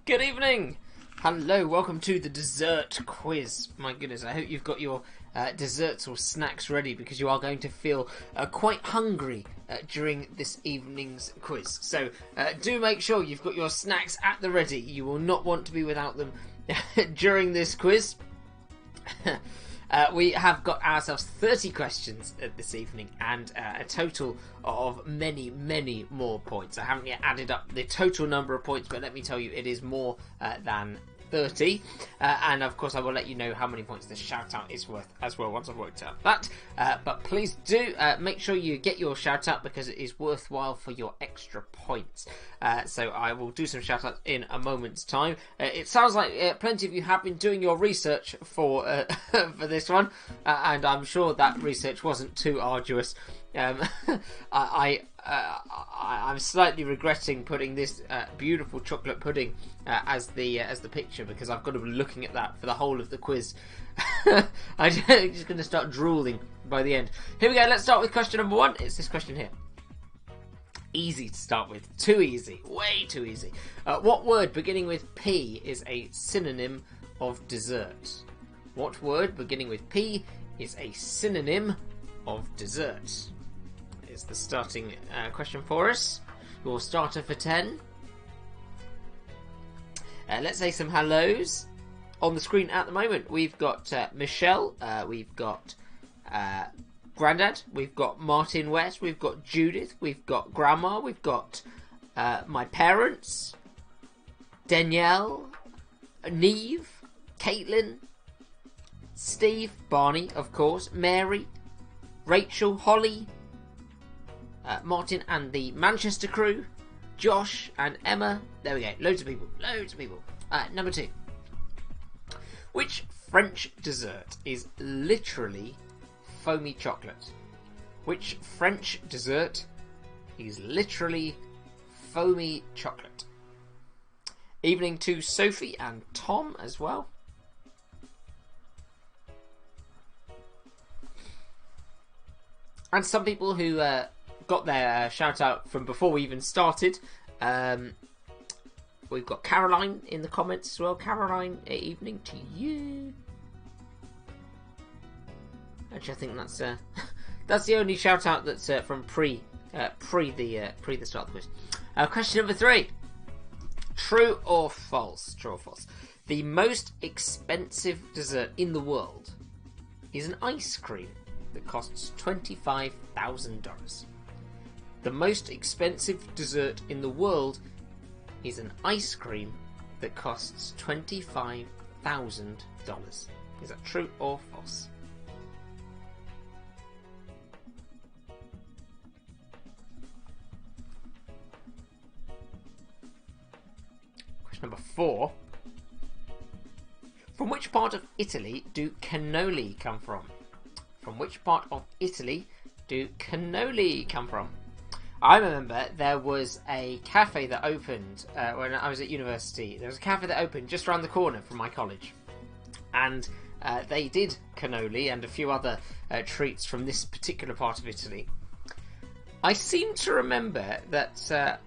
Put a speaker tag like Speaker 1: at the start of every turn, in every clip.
Speaker 1: Good evening! Hello, welcome to the dessert quiz. My goodness, I hope you've got your desserts or snacks ready because you are going to feel quite hungry during this evening's quiz. So do make sure you've got your snacks at the ready. You will not want to be without them during this quiz. We have got ourselves 30 questions this evening and a total of many, many more points. I haven't yet added up the total number of points, but let me tell you, it is more than 30. And of course, I will let you know how many points the shout out is worth as well once I've worked out that. But please do make sure you get your shout out because it is worthwhile for your extra points. So I will do some shout outs in a moment's time. It sounds like plenty of you have been doing your research for for this one, and I'm sure that research wasn't too arduous. I'm slightly regretting putting this beautiful chocolate pudding as the picture because I've got to be looking at that for the whole of the quiz. I'm just going to start drooling by the end. Here we go. Let's start with question number 1. It's this question here. Easy to start with. Too easy. Way too easy. What word beginning with P is a synonym of dessert? What word beginning with P is a synonym of dessert? Is the starting question for us. Your starter for 10. Let's say some hellos. On the screen at the moment, we've got Michelle, we've got Grandad, we've got Martin West, we've got Judith, we've got Grandma, we've got my parents, Danielle, Neve, Caitlin, Steve, Barney, of course, Mary, Rachel, Holly, Martin and the Manchester crew, Josh and Emma. There we go. Loads of people. Loads of people. Number 2. Which French dessert is literally foamy chocolate? Which French dessert is literally foamy chocolate? Evening to Sophie and Tom as well. And some people who got their shout out from before we even started. We've got Caroline in the comments as well. Caroline, evening to you. Actually, I think that's that's the only shout out that's from pre the start of the quiz. Question number 3. True or false? True or false? The most expensive dessert in the world is an ice cream that costs $25,000. The most expensive dessert in the world is an ice cream that costs $25,000. Is that true or false? Question number 4. From which part of Italy do cannoli come from? From which part of Italy do cannoli come from? I remember there was a cafe that opened when I was at university. There was a cafe that opened just around the corner from my college. And they did cannoli and a few other treats from this particular part of Italy. I seem to remember that...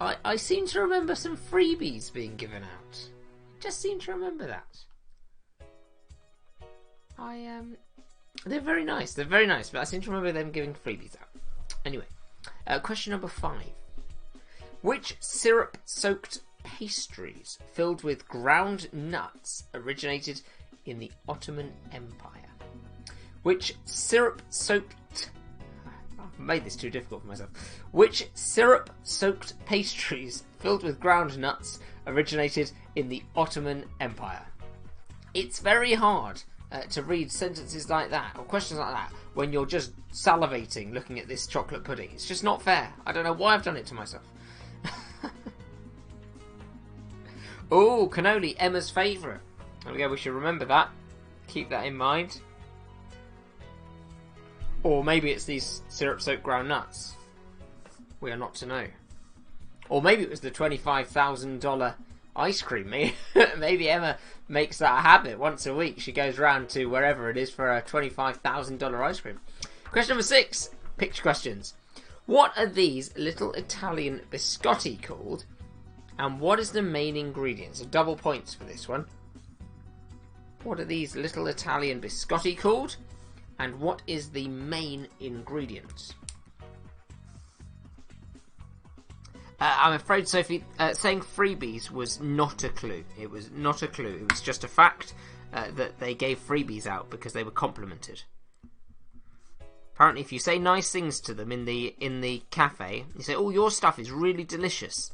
Speaker 1: I seem to remember some freebies being given out. Just seem to remember that. They're very nice. They're very nice, but I seem to remember them giving freebies out. Anyway, question number 5. Which syrup-soaked pastries filled with ground nuts originated in the Ottoman Empire? Which syrup-soaked... I've made this too difficult for myself. Which syrup-soaked pastries filled with ground nuts originated in the Ottoman Empire? It's very hard to read sentences like that or questions like that when you're just salivating looking at this chocolate pudding. It's just not fair. I don't know why I've done it to myself. Oh, cannoli, Emma's favourite. There we go, we should remember that. Keep that in mind. Or maybe it's these syrup-soaked ground nuts. We are not to know. Or maybe it was the $25,000 ice cream. Maybe Emma makes that a habit. Once a week she goes round to wherever it is for a $25,000 ice cream. Question number 6. Picture questions. What are these little Italian biscotti called And what is the main ingredient? So double points for this one. What are these little Italian biscotti called? And what is the main ingredient? I'm afraid, Sophie, saying freebies was not a clue. It was not a clue. It was just a fact that they gave freebies out because they were complimented. Apparently, if you say nice things to them in the cafe, you say, "Oh, your stuff is really delicious,"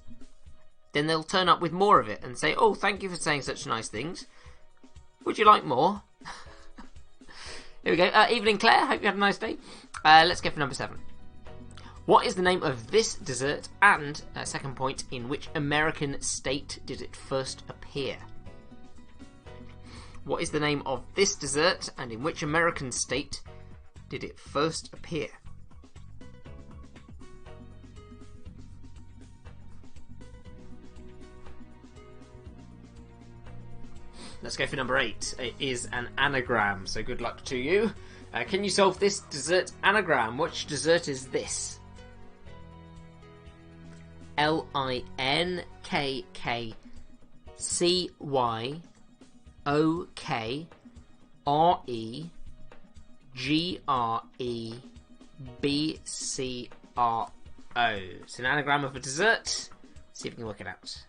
Speaker 1: then they'll turn up with more of it and say, "Oh, thank you for saying such nice things. Would you like more?" Here we go. Evelyn Claire, hope you had a nice day. Let's go for number 7. What is the name of this dessert? And, second point, in which American state did it first appear? What is the name of this dessert? And in which American state did it first appear? Let's go for number 8. It is an anagram, so good luck to you. Can you solve this dessert anagram? Which dessert is this? Linkkycrerebcro. It's an anagram of a dessert. See if we can work it out.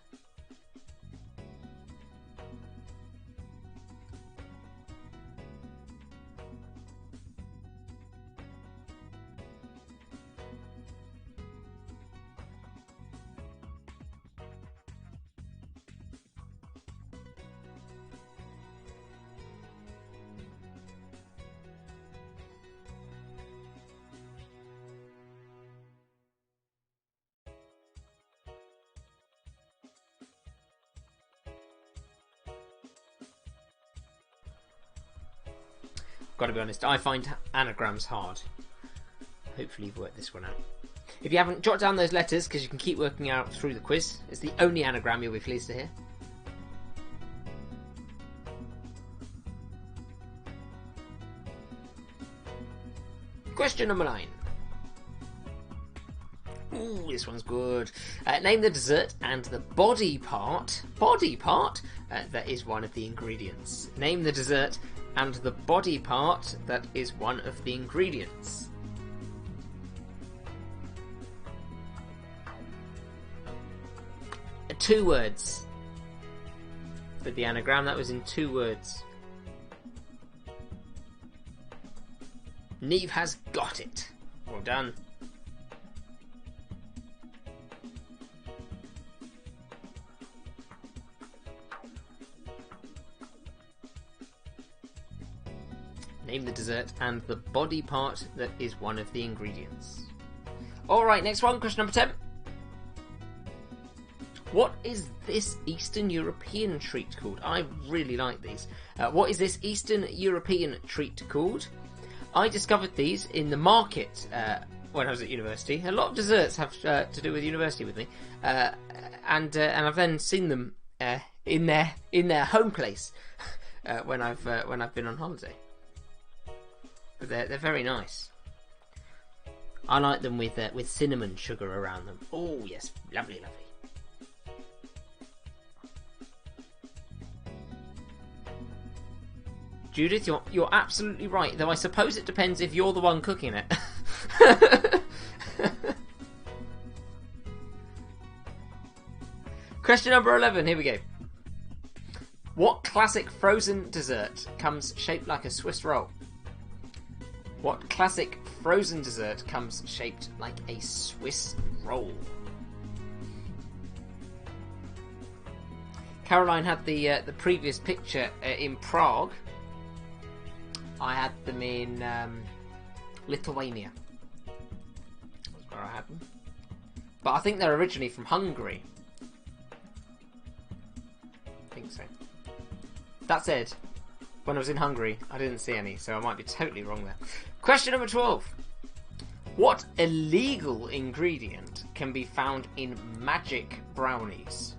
Speaker 1: Got to be honest, I find anagrams hard. Hopefully you've worked this one out. If you haven't, jot down those letters because you can keep working out through the quiz. It's the only anagram you'll be pleased to hear. Question number 9. Ooh, this one's good. Name the dessert and the body part that is one of the ingredients. Name the dessert and the body part that is one of the ingredients. Two words for the anagram. That was in 2 words. Neve has got it. Well done. Name the dessert and the body part that is one of the ingredients. Alright, next one, question number 10. What is this Eastern European treat called? I really like these. What is this Eastern European treat called? I discovered these in the market when I was at university. A lot of desserts have to do with university with me, and I've then seen them in their home place when I've been on holiday. But they're very nice. I like them with cinnamon sugar around them. Oh yes, lovely, lovely. Judith, you're absolutely right, though I suppose it depends if you're the one cooking it. Question number 11, here we go. What classic frozen dessert comes shaped like a Swiss roll? What classic frozen dessert comes shaped like a Swiss roll? Caroline had the previous picture in Prague. I had them in Lithuania. That's where I had them. But I think they're originally from Hungary. I think so. That said, when I was in Hungary, I didn't see any, so I might be totally wrong there. Question number 12. What illegal ingredient can be found in magic brownies?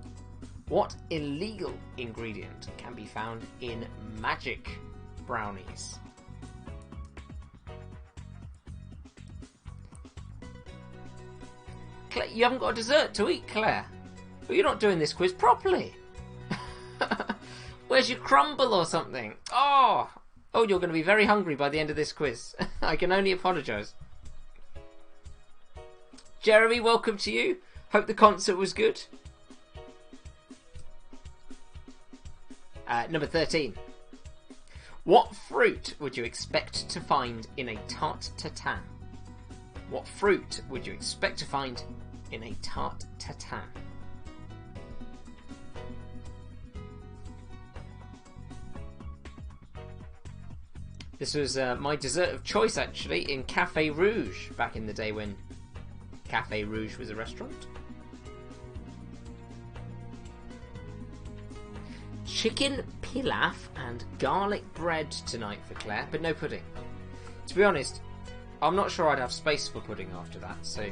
Speaker 1: What illegal ingredient can be found in magic brownies? You haven't got a dessert to eat, Claire. Well, you're not doing this quiz properly. Where's your crumble or something? Oh, you're going to be very hungry by the end of this quiz. I can only apologise. Jeremy, welcome to you. Hope the concert was good. Number 13. What fruit would you expect to find in a tarte tatin? What fruit would you expect to find in a tarte tatin? This was my dessert of choice, actually, in Café Rouge back in the day when Café Rouge was a restaurant. Chicken pilaf and garlic bread tonight for Claire, but no pudding. To be honest, I'm not sure I'd have space for pudding after that, so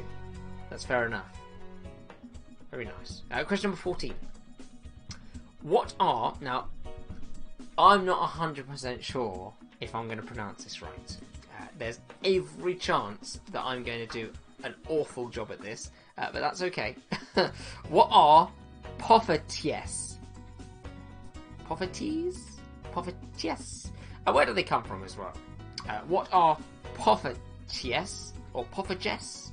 Speaker 1: that's fair enough. Very nice. Question number 14. What are... Now, I'm not 100% sure if I'm going to pronounce this right. There's every chance that I'm going to do an awful job at this, but that's okay. What are poffertjes? Poffertjes? Poffertjes? Where do they come from as well? What are poffertjes? Or poffertjes?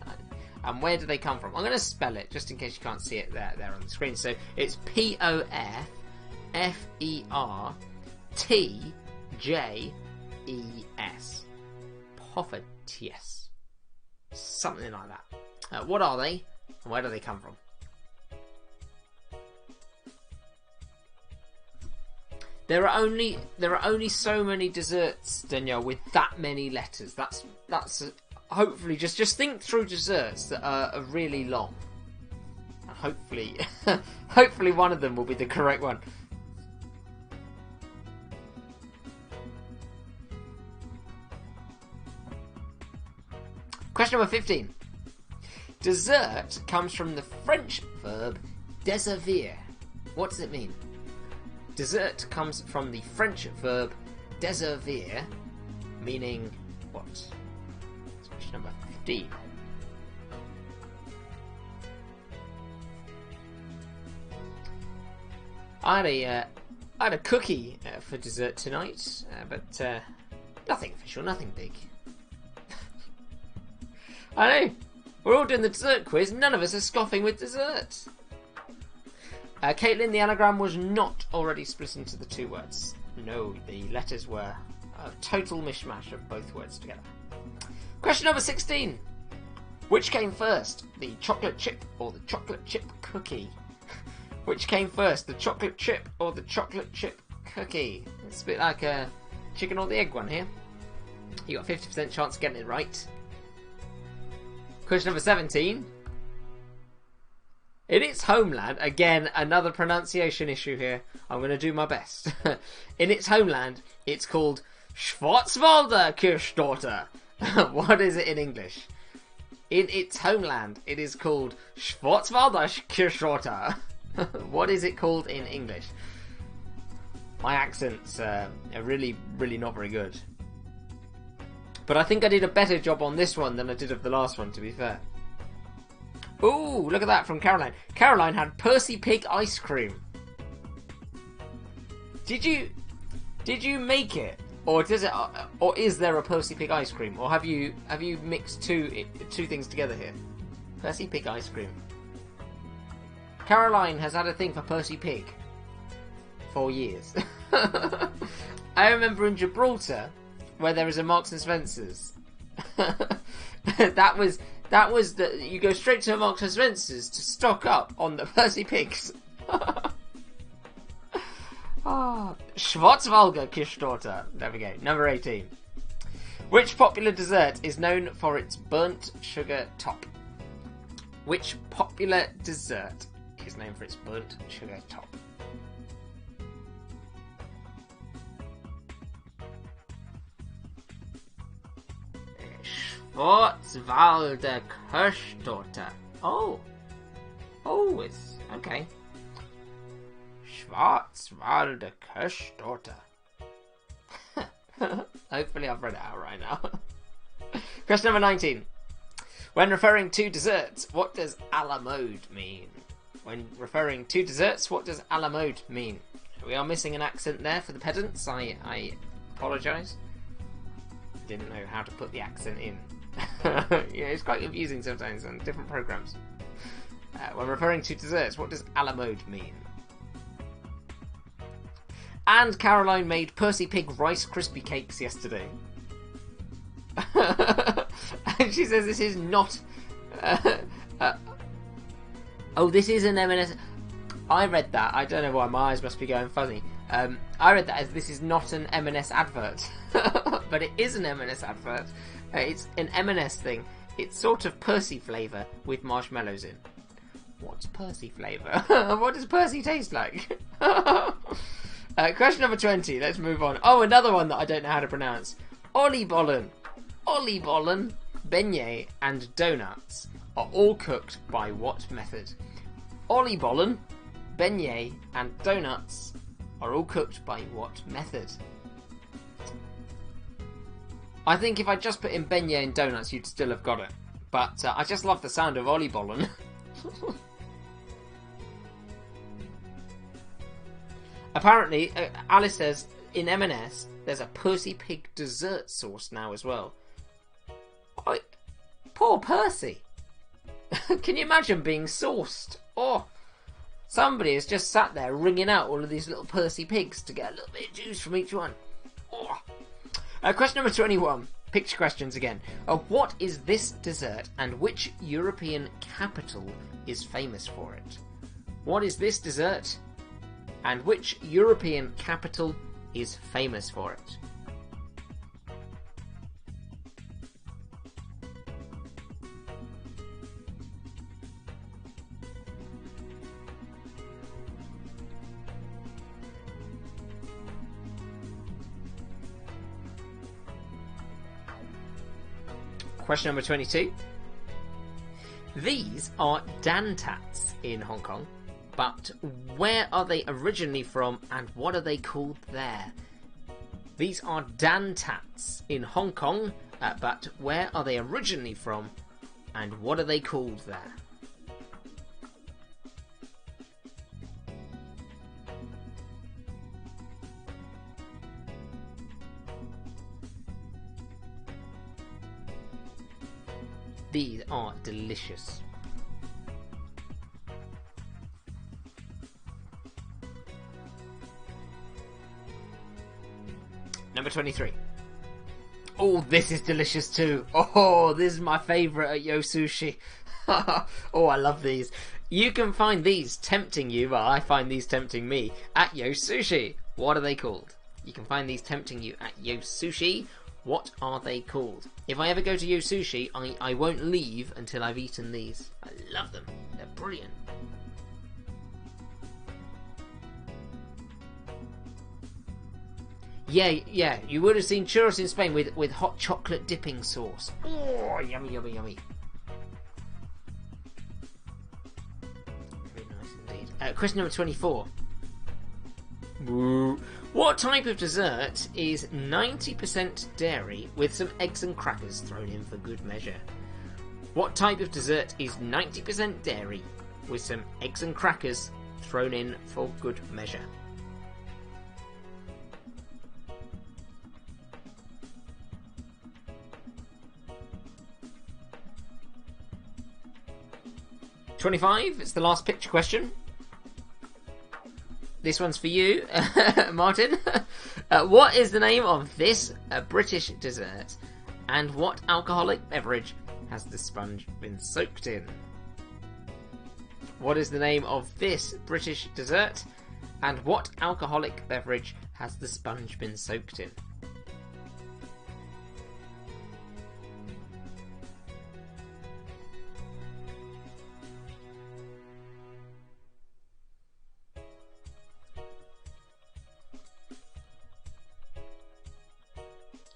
Speaker 1: And where do they come from? I'm going to spell it just in case you can't see it there on the screen. So it's P-O-F-F-E-R-T-J-E-S. Poffertjes. Something like that. What are they? And where do they come from? There are only so many desserts, Danielle, with that many letters. That's hopefully just think through desserts that are really long. And hopefully one of them will be the correct one. Question number 15. Dessert comes from the French verb desservir. What does it mean? Dessert comes from the French verb desservir, meaning what? That's question number 15. I had a cookie for dessert tonight, but nothing official, nothing big. I know, we're all doing the dessert quiz, none of us are scoffing with dessert. Caitlin, the anagram was not already split into the two words. No, the letters were a total mishmash of both words together. Question number 16. Which came first, the chocolate chip or the chocolate chip cookie? Which came first, the chocolate chip or the chocolate chip cookie? It's a bit like a chicken or the egg one here. You got a 50% chance of getting it right. Question number 17. In its homeland, again, another pronunciation issue here. I'm going to do my best. In its homeland, it's called Schwarzwälder Kirschtorte. What is it in English? In its homeland, it is called Schwarzwälder Kirschtorte. What is it called in English? My accents are really, really not very good. But I think I did a better job on this one than I did of the last one, to be fair. Ooh, look at that from Caroline. Caroline had Percy Pig ice cream. Did you make it, or does it, or is there a Percy Pig ice cream, or have you mixed two things together here? Percy Pig ice cream. Caroline has had a thing for Percy Pig for years. I remember in Gibraltar where there is a Marks and Spencer's. That was you go straight to a Marks and Spencer's to stock up on the Percy Pigs. Schwarzwälder Kirschtorte. There we go. Number 18. Which popular dessert is known for its burnt sugar top? Which popular dessert is known for its burnt sugar top? Schwarzwälder Kirschtorte. Oh, it's okay. Schwarzwälder Kirschtorte. Hopefully I've read it out right now. Question number 19. When referring to desserts, what does à la mode mean? When referring to desserts, what does a la mode mean? We are missing an accent there for the pedants. I apologise. Didn't know how to put the accent in. Yeah, it's quite confusing sometimes on different programs. When referring to desserts, what does a la mode mean? And Caroline made Percy Pig Rice Krispie Cakes yesterday. And she says this is not... oh, this is an M&S... I read that. I don't know why. My eyes must be going fuzzy. I read that as this is not an M&S advert. But it is an M&S advert. It's an M&S thing. It's sort of Percy flavour with marshmallows in. What's Percy flavour? What does Percy taste like? Question number 20. Let's move on. Oh, another one that I don't know how to pronounce. Oliebollen. Oliebollen, beignet and donuts are all cooked by what method? Oliebollen, beignet and donuts are all cooked by what method? I think if I just put in beignet and donuts, you'd still have got it. But I just love the sound of oliebollen. Apparently, Alice says in M&S there's a Percy Pig dessert sauce now as well. Poor Percy. Can you imagine being sauced? Oh, somebody has just sat there wringing out all of these little Percy Pigs to get a little bit of juice from each one. Oh. Question number 21. Picture questions again. What is this dessert and which European capital is famous for it? What is this dessert and which European capital is famous for it? Question number 22. These are dantats in Hong Kong, but where are they originally from and what are they called there? These are dantats in Hong Kong, but where are they originally from and what are they called there? These are delicious. Number 23. Oh, this is delicious too. Oh, this is my favourite at Yo Sushi. Oh, I love these. You can find these tempting you, well, I find these tempting me, at Yo Sushi. What are they called? You can find these tempting you at Yo Sushi. What are they called? If I ever go to Yo Sushi, I won't leave until I've eaten these. I love them. They're brilliant. Yeah, you would have seen churros in Spain with hot chocolate dipping sauce. Oh, yummy, yummy, yummy. Very nice indeed. Question number 24. Woo. What type of dessert is 90% dairy with some eggs and crackers thrown in for good measure? What type of dessert is 90% dairy with some eggs and crackers thrown in for good measure? $25, it's the last picture question. This one's for you, Martin. What is the name of this British dessert? And what alcoholic beverage has the sponge been soaked in? What is the name of this British dessert? And what alcoholic beverage has the sponge been soaked in?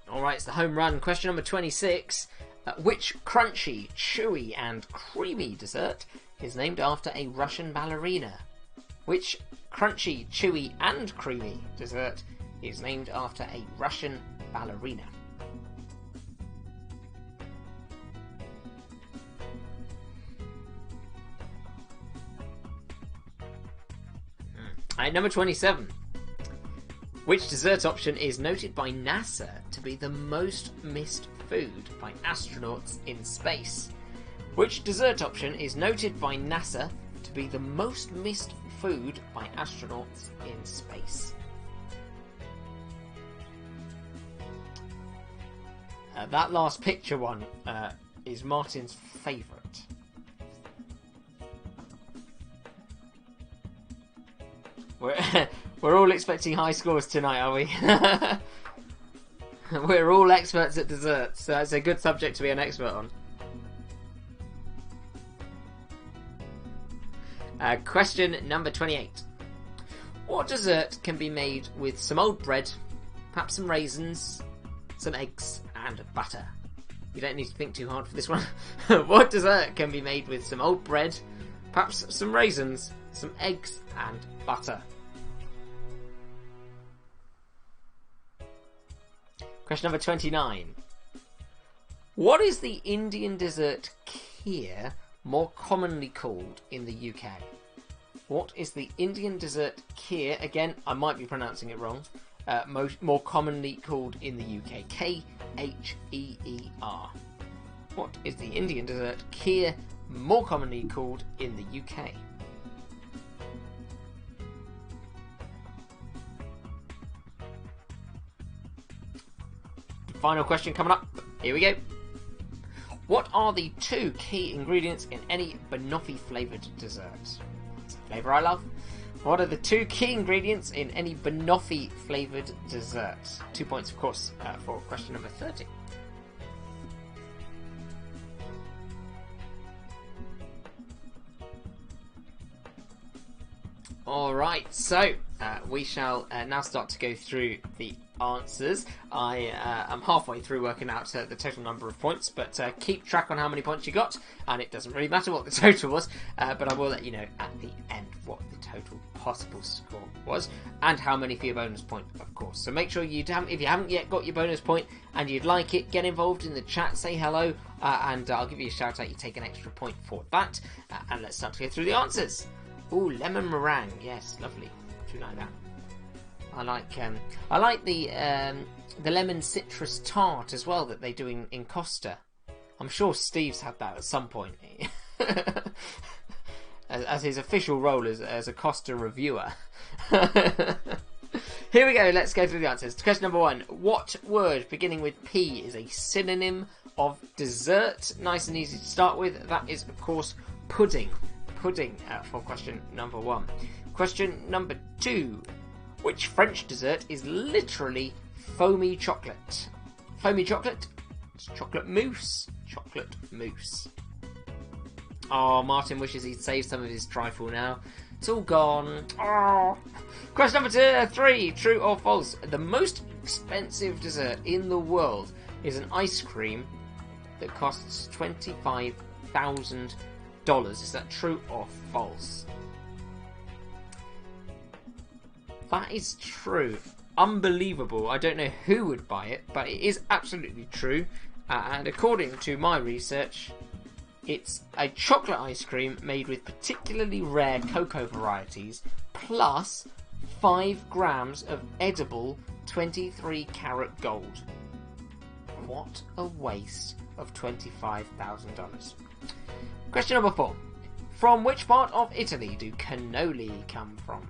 Speaker 1: Alright, it's the home run. Question number 26. Which crunchy, chewy and creamy dessert is named after a Russian ballerina? Which crunchy, chewy and creamy dessert is named after a Russian ballerina? Alright, number 27. Which dessert option is noted by NASA to be the most missed food by astronauts in space? Which dessert option is noted by NASA to be the most missed food by astronauts in space? That last picture one is Martin's favourite. We're all expecting high scores tonight, are we? We're all experts at desserts, so it's a good subject to be an expert on. Question number 28. What dessert can be made with some old bread, perhaps some raisins, some eggs, and butter? You don't need to think too hard for this one. What dessert can be made with some old bread, perhaps some raisins, some eggs, and butter? Question number 29. What is the Indian dessert kheer more commonly called in the UK? What is the Indian dessert kheer? Again, I might be pronouncing it wrong. More commonly called in the UK. Kheer. What is the Indian dessert kheer more commonly called in the UK? Final question coming up. Here we go. What are the 2 key ingredients in any banoffee flavoured dessert? It's a flavour I love. What are the 2 key ingredients in any banoffee flavoured dessert? 2 points, of course, for question number 30. Alright, so we shall now start to go through the answers. I am halfway through working out the total number of points, but keep track on how many points you got, and it doesn't really matter what the total was, but I will let you know at the end what the total possible score was, and how many for your bonus point, of course. So make sure you if you haven't yet got your bonus point and you'd like it, get involved in the chat, say hello, and I'll give you a shout out. You take an extra point for that, and let's start to go through the answers. Ooh, lemon meringue, yes, lovely. Do you like that? I like the lemon citrus tart as well that they do in Costa. I'm sure Steve's had that at some point, as his official role as a Costa reviewer. Here we go. Let's go through the answers. Question number 1: what word beginning with P is a synonym of dessert? Nice and easy to start with. That is, of course, pudding. Pudding for question number 1. Question number 2. Which French dessert is literally foamy chocolate? Foamy chocolate? It's chocolate mousse. Chocolate mousse. Oh, Martin wishes he'd saved some of his trifle now. It's all gone. Oh. Question number 3. True or false? The most expensive dessert in the world is an ice cream that costs $25,000. Is that true or false? That is true. Unbelievable. I don't know who would buy it, but it is absolutely true. And according to my research, it's a chocolate ice cream made with particularly rare cocoa varieties, plus 5 grams of edible 23 karat gold. What a waste of $25,000. Question number 4. From which part of Italy do cannoli come from?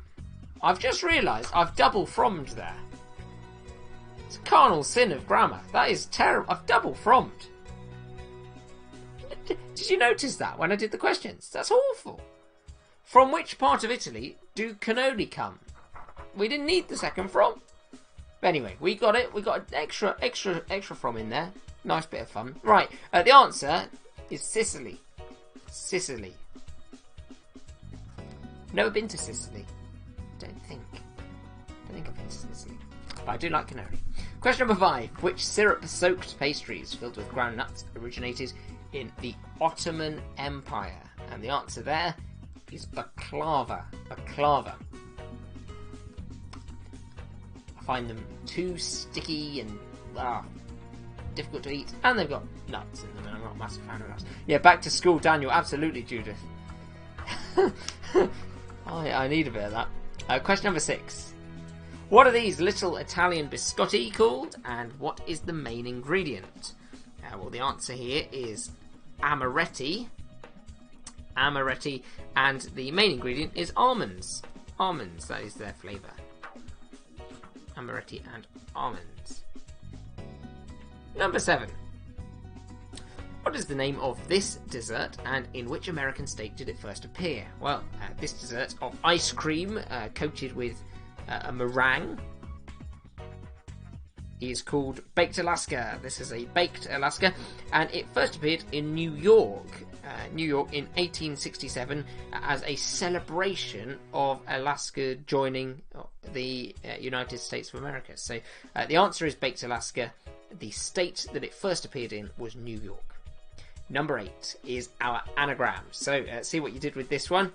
Speaker 1: I've just realised I've double frommed there. It's a carnal sin of grammar. That is terrible. I've double frommed. Did you notice that when I did the questions? That's awful. From which part of Italy do cannoli come? We didn't need the second from. But anyway, we got it. We got an extra from in there. Nice bit of fun. Right, the answer is Sicily. Sicily. Never been to Sicily. Don't think I've been to Sicily. But I do like cannoli. Question number 5. Which syrup-soaked pastries filled with ground nuts originated in the Ottoman Empire? And the answer there is baklava. Baklava. I find them too sticky and difficult to eat, and they've got nuts in them, and I'm not a massive fan of nuts. Yeah, back to school, Daniel. Absolutely, Judith. I need a bit of that. Question number 6. What are these little Italian biscotti called, and what is the main ingredient? Well, the answer here is amaretti. Amaretti, and the main ingredient is almonds. Almonds, that is their flavour. Amaretti and almonds. Number 7. What is the name of this dessert, and in which American state did it first appear? Well, this dessert of ice cream coated with a meringue is called Baked Alaska. This is a Baked Alaska, and it first appeared in New York in 1867 as a celebration of Alaska joining the United States of America. So the answer is Baked Alaska. The state that it first appeared in was New York. Number 8 is our anagram. So see what you did with this one.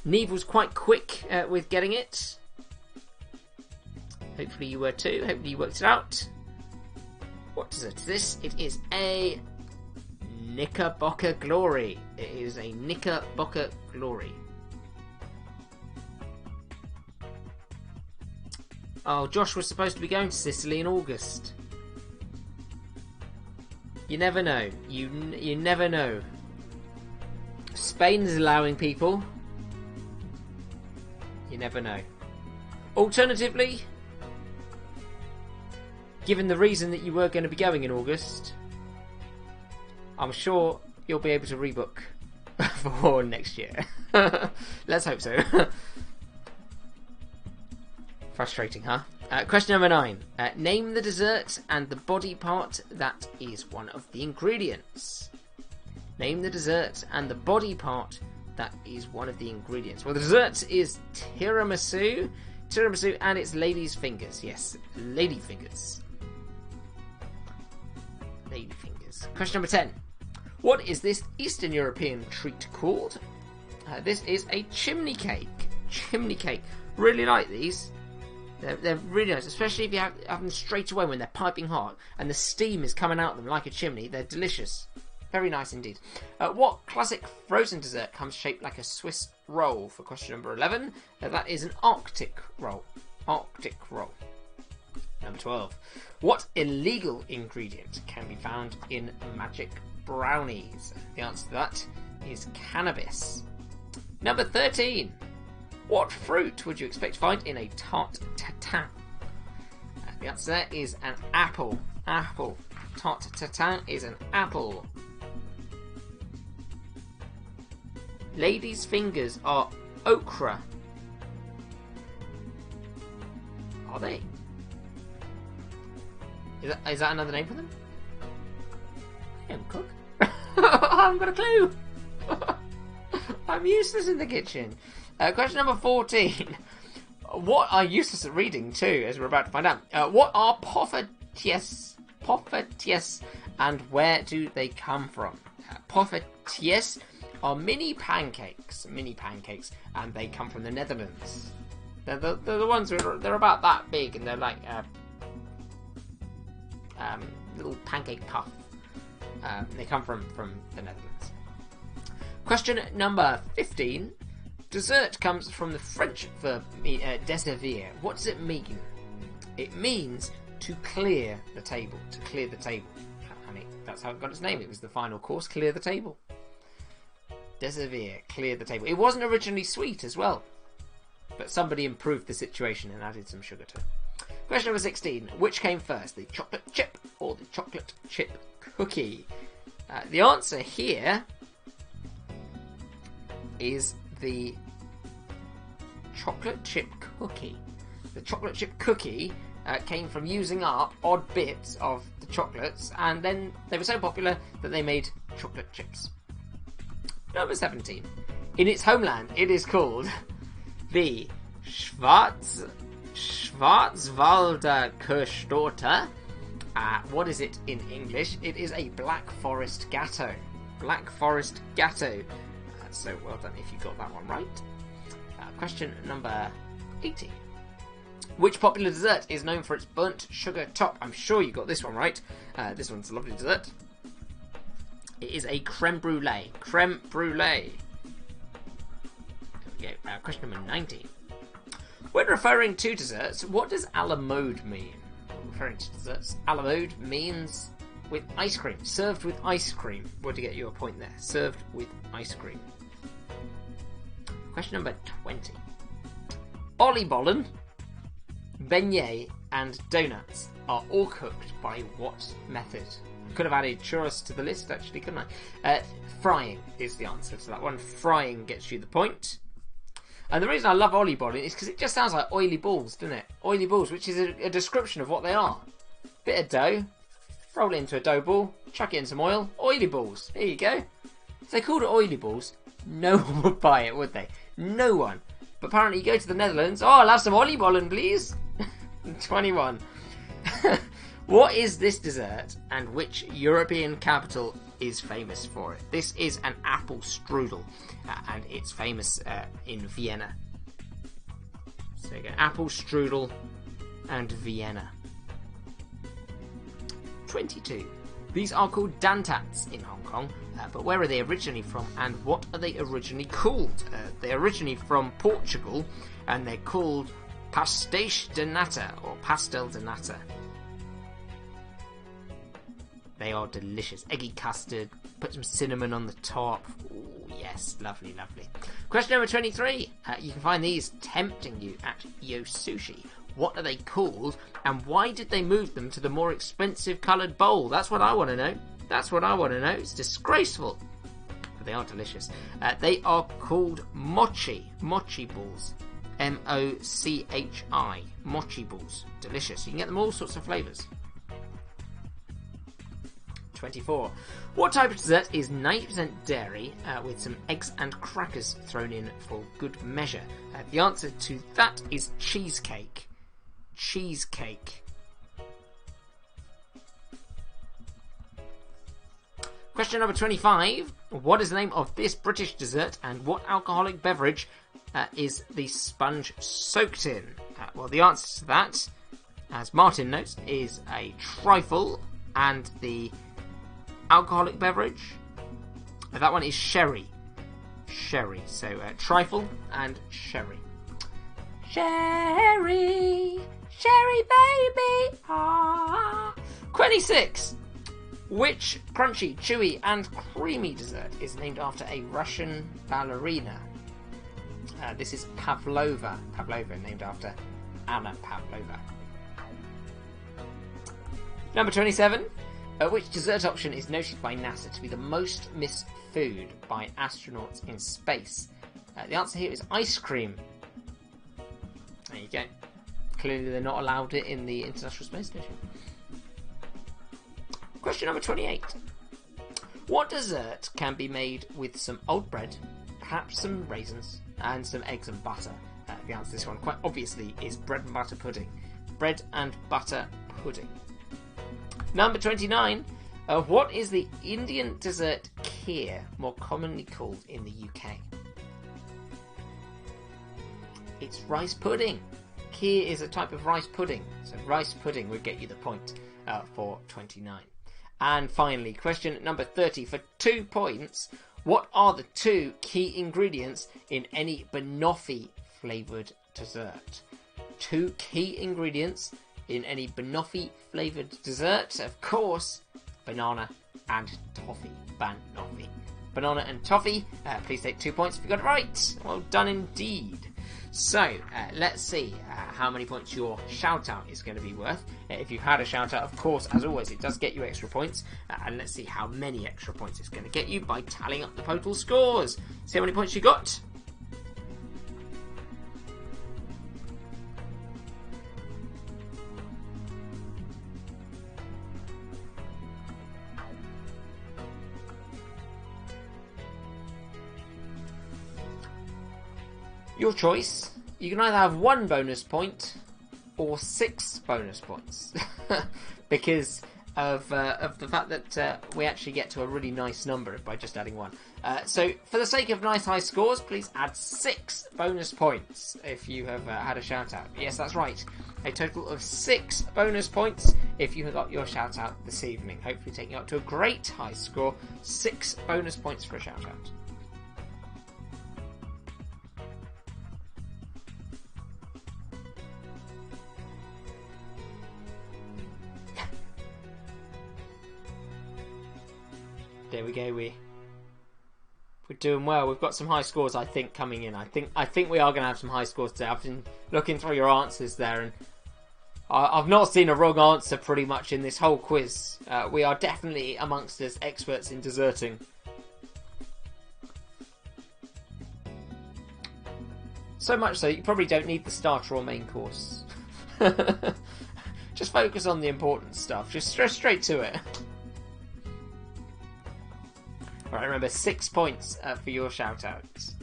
Speaker 1: Neve was quite quick with getting it. Hopefully you were too. Hopefully you worked it out. What dessert is this? It is a Knickerbocker Glory. It is a Knickerbocker Glory. Oh, Josh was supposed to be going to Sicily in August. You never know. You never know. Spain is allowing people. You never know. Alternatively, given the reason that you were going to be going in August, I'm sure you'll be able to rebook for next year. Let's hope so. Frustrating, huh? Question number 9. Name the dessert and the body part that is one of the ingredients. Name the dessert and the body part that is one of the ingredients. Well, the dessert is tiramisu. Tiramisu, and it's ladies' fingers. Yes, lady fingers. Lady fingers. Question number 10. What is this Eastern European treat called? This is a chimney cake. Chimney cake. Really like these. They're really nice, especially if you have them straight away when they're piping hot and the steam is coming out of them like a chimney. They're delicious. Very nice indeed. What classic frozen dessert comes shaped like a Swiss roll? For question number 11, that is an Arctic roll. Arctic roll. Number 12. What illegal ingredient can be found in magic brownies? The answer to that is cannabis. Number 13. What fruit would you expect to find in a tarte tatin? The answer there is an apple. Apple. Tarte tatin is an apple. Ladies' fingers are okra. Are they? Is that another name for them? I am cook. I haven't got a clue. I'm useless in the kitchen. Question number 14. What are useless at reading too, as we're about to find out. What are poffertjes? Poffertjes, and where do they come from? Poffertjes are mini pancakes, and they come from the Netherlands. They're the ones they're about that big, and they're like little pancake puff. They come from the Netherlands. Question number 15. Dessert comes from the French verb desservir. What does it mean? It means to clear the table. To clear the table. And that's how it got its name. It was the final course, clear the table. Desservir, clear the table. It wasn't originally sweet as well, but somebody improved the situation and added some sugar to it. Question number 16. Which came first, the chocolate chip or the chocolate chip cookie? The answer here is the chocolate chip cookie. The chocolate chip cookie came from using up odd bits of the chocolates, and then they were so popular that they made chocolate chips. Number 17. In its homeland, it is called the Schwarzwälder Kirschtorte. What is it in English? It is a Black Forest Gatto. Black Forest Gatto. So well done if you got that one right. Question number 18. Which popular dessert is known for its burnt sugar top? I'm sure you got this one right. This one's a lovely dessert. It is a creme brulee. Creme brulee. There we go. Question number 19. When referring to desserts, what does a la mode mean? When referring to desserts, a la mode means with ice cream. Served with ice cream. Would get you a point there. Served with ice cream. Question number 20. Oliebollen, beignet, and donuts are all cooked by what method? Could have added churros to the list, actually, couldn't I? Frying is the answer to that one. Frying gets you the point. And the reason I love oliebollen is because it just sounds like oily balls, doesn't it? Oily balls, which is a description of what they are. Bit of dough, roll it into a dough ball, chuck it in some oil, oily balls. There you go. If they called it oily balls, no one would buy it, would they? No one. But apparently you go to the Netherlands, oh, I'll have some oliebollen, please. 21. What is this dessert and which European capital is famous for it? This is an apple strudel and it's famous in Vienna. So you go apple strudel and Vienna. 22. These are called dantats in Hong Kong, but where are they originally from and what are they originally called? They're originally from Portugal and they're called pastéis de nata or pastel de nata. They are delicious. Eggy custard, put some cinnamon on the top. Ooh, yes, lovely, lovely. Question number 23. You can find these tempting you at Yo Sushi. What are they called and why did they move them to the more expensive coloured bowl? That's what I want to know. That's what I want to know. It's disgraceful. But they are delicious. They are called mochi. Mochi balls. M-O-C-H-I. Mochi balls. Delicious. You can get them all sorts of flavours. 24. What type of dessert is 90% dairy with some eggs and crackers thrown in for good measure? The answer to that is cheesecake. Cheesecake. Question number 25. What is the name of this British dessert and what alcoholic beverage is the sponge soaked in? Well, the answer to that, as Martin notes, is a trifle, and the alcoholic beverage, that one is sherry. Sherry. So trifle and sherry. Sherry, sherry baby. Ah. 26. Which crunchy, chewy, and creamy dessert is named after a Russian ballerina? This is pavlova. Pavlova, named after Anna Pavlova. Number 27. Which dessert option is noted by NASA to be the most missed food by astronauts in space? The answer here is ice cream. There you go. Clearly they're not allowed it in the International Space Station. Question number 28. What dessert can be made with some old bread, perhaps some raisins, and some eggs and butter? The answer to this one, quite obviously, is bread and butter pudding. Bread and butter pudding. Number 29. What is the Indian dessert kheer more commonly called in the UK? It's rice pudding. Kheer is a type of rice pudding. So rice pudding would get you the point for 29. And finally, question number 30 for 2 points. What are the 2 key ingredients in any banoffee flavoured dessert? 2 key ingredients in any banoffee flavoured dessert, of course, banana and toffee. Banoffee. Banana and toffee. Please take 2 points if you got it right. Well done indeed. So, let's see how many points your shout-out is going to be worth. If you've had a shout-out, of course, as always, it does get you extra points. And let's see how many extra points it's going to get you by tallying up the total scores. See how many points you got. Your choice. You can either have 1 bonus point or 6 bonus points because of the fact that we actually get to a really nice number by just adding 1. So for the sake of nice high scores, please add 6 bonus points if you have had a shout out. Yes, that's right. A total of 6 bonus points if you have got your shout out this evening. Hopefully taking you up to a great high score. 6 bonus points for a shout out. There we go. We're doing well. We've got some high scores, I think, coming in. I think we are going to have some high scores today. I've been looking through your answers there, and I've not seen a wrong answer pretty much in this whole quiz. We are definitely amongst us experts in deserting. So much so, you probably don't need the starter or main course. Just focus on the important stuff. Just straight to it. Alright, remember 6 points for your shout-outs.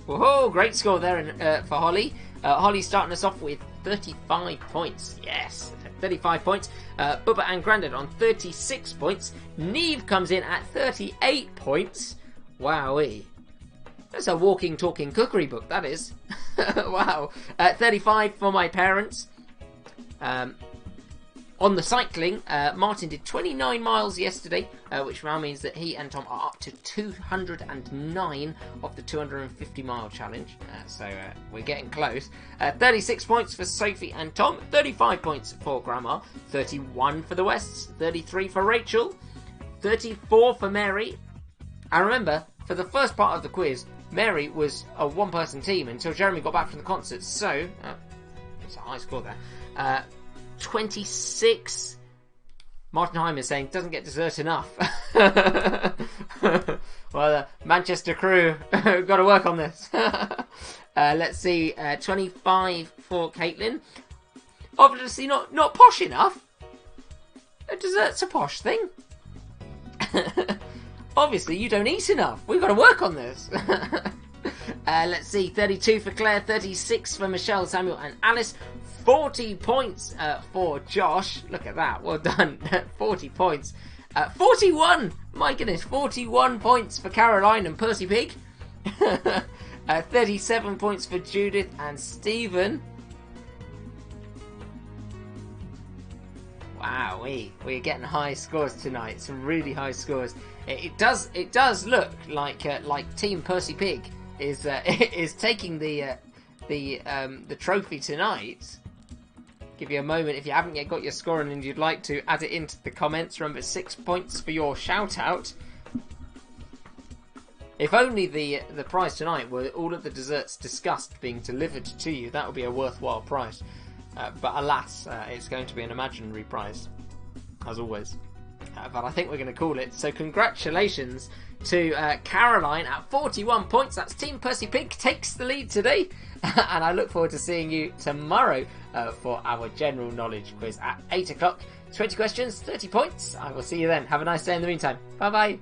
Speaker 1: Whoa, great score there for Holly. Holly starting us off with 35 points. Yes, 35 points. Bubba and Grandad on 36 points. Neve comes in at 38 points. Wowee. That's a walking, talking cookery book, that is. Wow. 35 for my parents. On the cycling, Martin did 29 miles yesterday, which now means that he and Tom are up to 209 of the 250 mile challenge. So we're getting close. 36 points for Sophie and Tom, 35 points for Grandma, 31 for the Wests, 33 for Rachel, 34 for Mary. And remember, for the first part of the quiz, Mary was a one-person team until Jeremy got back from the concert. So, it's a high score there. 26. Martin Hyman saying doesn't get dessert enough. Well, Manchester crew got to work on this. Let's see, 25 for Caitlin. Obviously not posh enough. A dessert's a posh thing. Obviously you don't eat enough. We've got to work on this. Let's see, 32 for Claire, 36 for Michelle, Samuel and Alice. 40 points for Josh. Look at that. Well done. 40 points. 41. My goodness. 41 points for Caroline and Percy Pig. 37 points for Judith and Stephen. Wow, we're getting high scores tonight. Some really high scores. It does look like Team Percy Pig is taking the trophy tonight. Give you a moment if you haven't yet got your score and you'd like to add it into the comments. Remember, 6 points for your shout out. If only the prize tonight were all of the desserts discussed being delivered to you, that would be a worthwhile prize. But alas, it's going to be an imaginary prize, as always. But I think we're going to call it. So congratulations to Caroline at 41 points. That's Team Percy Pig takes the lead today. And I look forward to seeing you tomorrow for our general knowledge quiz at 8 o'clock. 20 questions, 30 points. I will see you then. Have a nice day in the meantime. Bye bye.